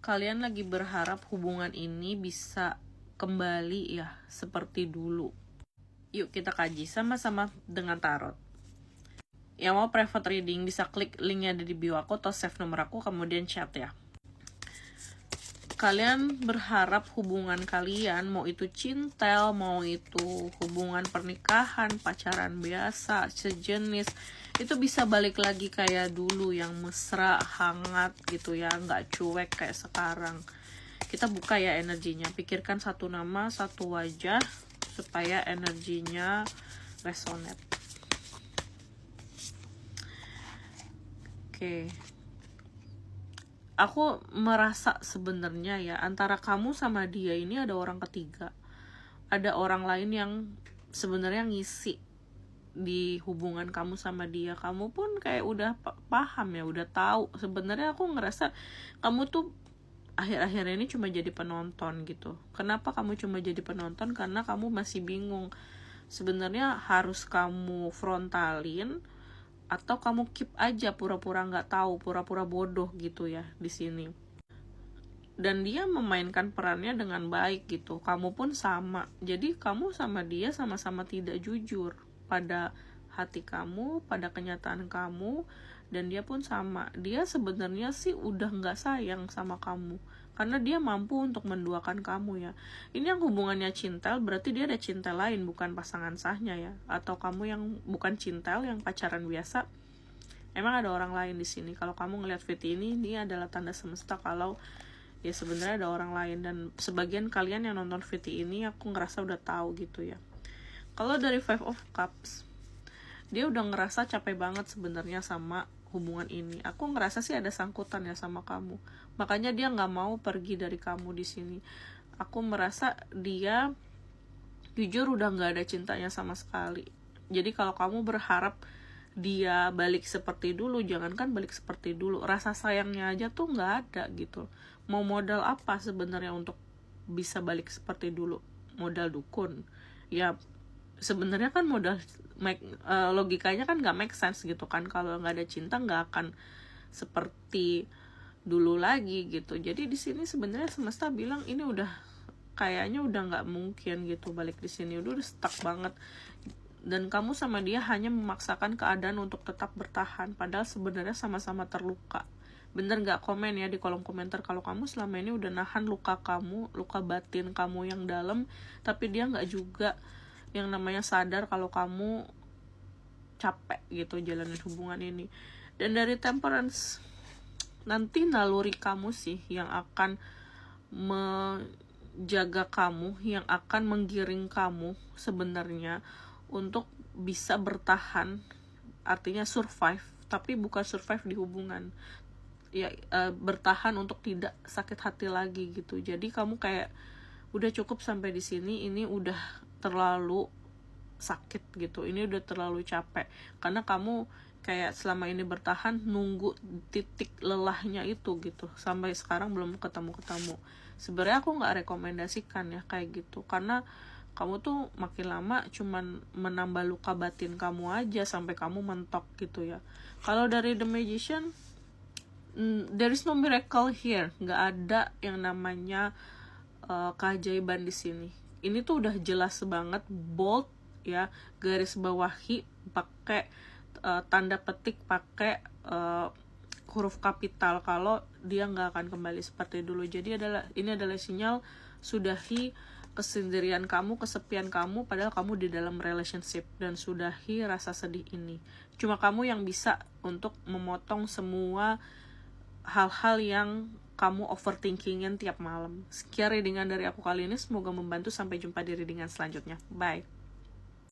kalian lagi berharap hubungan ini bisa kembali ya seperti dulu. Yuk kita kaji sama-sama dengan tarot. Yang mau private reading bisa klik linknya ada di bio aku atau save nomor aku kemudian chat ya. Kalian berharap hubungan kalian, mau itu cintel, mau itu hubungan pernikahan, pacaran biasa, sejenis, itu bisa balik lagi kayak dulu yang mesra, hangat gitu ya, nggak cuek kayak sekarang. Kita buka ya energinya, pikirkan satu nama, satu wajah supaya energinya resonate. Oke. Aku merasa sebenarnya ya antara kamu sama dia ini ada orang ketiga, ada orang lain yang sebenarnya ngisi di hubungan kamu sama dia. Kamu pun kayak udah paham ya, udah tahu. Sebenarnya aku ngerasa kamu tuh akhir-akhir ini cuma jadi penonton gitu. Kenapa kamu cuma jadi penonton? Karena kamu masih bingung sebenarnya harus kamu frontalin atau kamu keep aja pura-pura nggak tahu, pura-pura bodoh gitu ya di sini. Dan dia memainkan perannya dengan baik gitu, kamu pun sama. Jadi kamu sama dia sama-sama tidak jujur pada hati kamu, pada kenyataan kamu, dan dia pun sama. Dia sebenarnya sih udah nggak sayang sama kamu karena dia mampu untuk menduakan kamu ya. Ini yang hubungannya cintel, berarti dia ada cinta lain, bukan pasangan sahnya ya. Atau kamu yang bukan cintel, yang pacaran biasa, emang ada orang lain di sini. Kalau kamu ngelihat video ini adalah tanda semesta kalau ya sebenarnya ada orang lain. Dan sebagian kalian yang nonton video ini aku ngerasa udah tahu gitu ya. Kalau dari Five of Cups, dia udah ngerasa capek banget sebenarnya sama hubungan ini. Aku ngerasa sih ada sangkutan ya sama kamu, makanya dia nggak mau pergi dari kamu di sini. Aku merasa dia jujur udah nggak ada cintanya sama sekali. Jadi kalau kamu berharap dia balik seperti dulu, jangankan balik seperti dulu, rasa sayangnya aja tuh nggak ada gitu. Mau modal apa sebenarnya untuk bisa balik seperti dulu? Modal dukun ya. Sebenarnya kan modal logikanya kan nggak make sense gitu kan. Kalau nggak ada cinta nggak akan seperti dulu lagi gitu. Jadi di sini sebenarnya semesta bilang ini udah kayaknya udah nggak mungkin gitu balik di sini, udah stuck banget. Dan kamu sama dia hanya memaksakan keadaan untuk tetap bertahan, padahal sebenarnya sama-sama terluka. Bener nggak? Komen ya di kolom komentar kalau kamu selama ini udah nahan luka kamu, luka batin kamu yang dalam, tapi dia nggak juga yang namanya sadar kalau kamu capek gitu jalanin hubungan ini. Dan dari Temperance, nanti naluri kamu sih yang akan menjaga kamu, yang akan menggiring kamu sebenarnya untuk bisa bertahan, artinya survive, tapi bukan survive di hubungan ya, bertahan untuk tidak sakit hati lagi gitu. Jadi kamu kayak udah cukup sampai di sini, ini udah terlalu sakit gitu, ini udah terlalu capek karena kamu kayak selama ini bertahan nunggu titik lelahnya itu gitu, sampai sekarang belum ketemu. Sebenarnya aku nggak rekomendasikan ya kayak gitu, karena kamu tuh makin lama cuman menambah luka batin kamu aja sampai kamu mentok gitu ya. Kalau dari The Magician, there is no miracle here, nggak ada yang namanya keajaiban di sini. Ini tuh udah jelas banget, bold ya, garis bawahi pakai tanda petik, pakai huruf kapital kalau dia nggak akan kembali seperti dulu. Jadi ini adalah sinyal sudahi kesendirian kamu, kesepian kamu, padahal kamu di dalam relationship, dan sudahi rasa sedih ini. Cuma kamu yang bisa untuk memotong semua hal-hal yang kamu overthinkingin tiap malam. Sekian readingan dari aku kali ini, semoga membantu. Sampai jumpa di readingan selanjutnya. Bye.